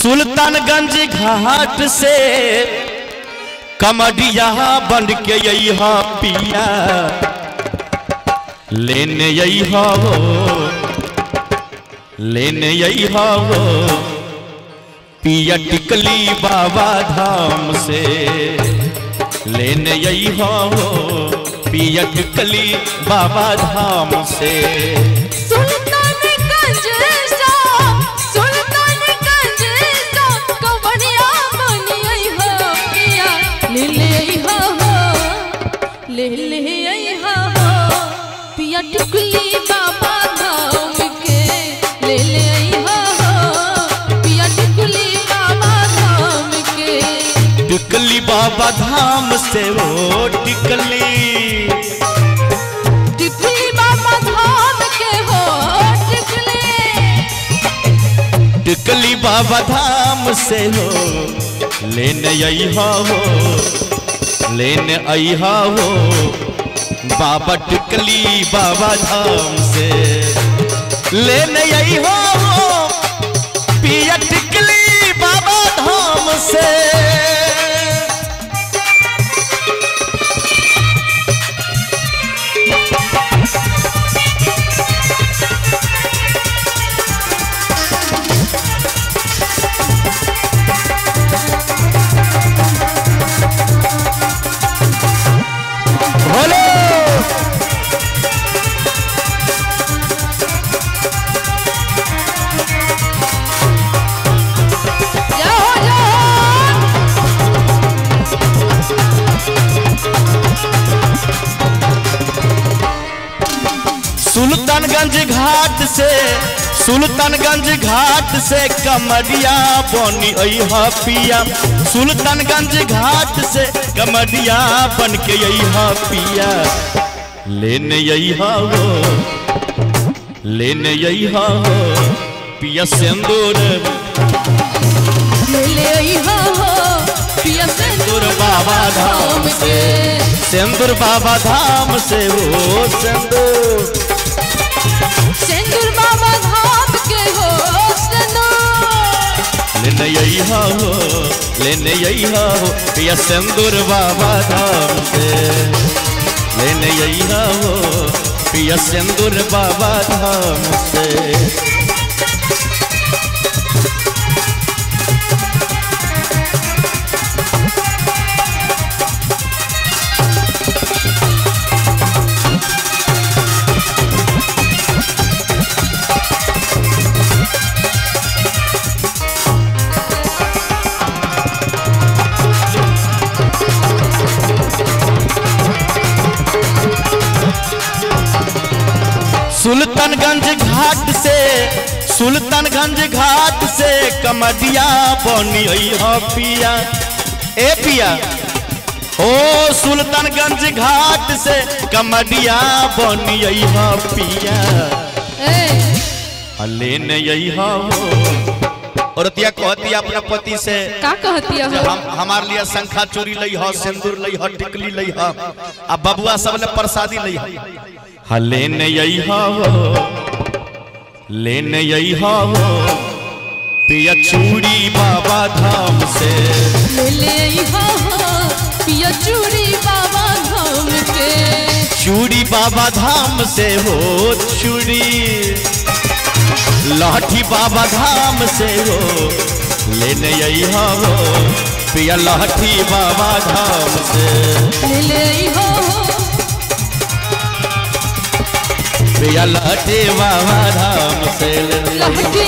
सुल्तानगंज घाट से कमरिया बन के यही पिया लेने यही हो पिया टिकली बाबा धाम से लेने यही हो पिया टिकली बाबा धाम से। सुल्तानगंज सा कवड़िया बनी आई हो पिया ले आई हो पिया टिकली बाबा धाम के ले आई हो पिया टिकली बाबा धाम के। टिकली बाबा धाम से वो टिकली बाबा धाम के हो टिकली बाबा धाम से हो लेने आई हो बाबा टिकली बाबा धाम से लेने आई हो पिया टिकली बाबा धाम से। सुल्तानगंज घाट से कमरिया बनी आई पिया सुल्तानगंज घाट से कमरिया बन के आई पिया लेने आई हो पिया सिंदूर ले आई हो पिया सिंदूर बाबा धाम से सिंदूर बाबा धाम से वो सिंदूर बाबा धाम के हो लेने आई हो पिया सिंदूर बाबा धाम से लेने आई हो पिया सिंदूर बाबा धाम से। सुल्तानगंज घाट से कमरिया बनी आई पिया ए पिया ओ सुल्तानगंज घाट से कमरिया बनी आई पिया लेने आई हो और कहती अपना पति से का कहती है हमारे लिए शंखा चोरी लई हो सिंदूर लई हो टिकली लई हो आ बबुआ सब ले प्रसादी लई हो लेने आई हो पिया चूड़ी बाबा धाम से ले आई हो पिया चूड़ी बाबा धाम के चूड़ी बाबा धाम से हो चूड़ी लाठी बाबा धाम से हो लेने आई हो पिया लाठी बाबा धाम से ले आई हो पिया लाठी बाबा धाम से लाठी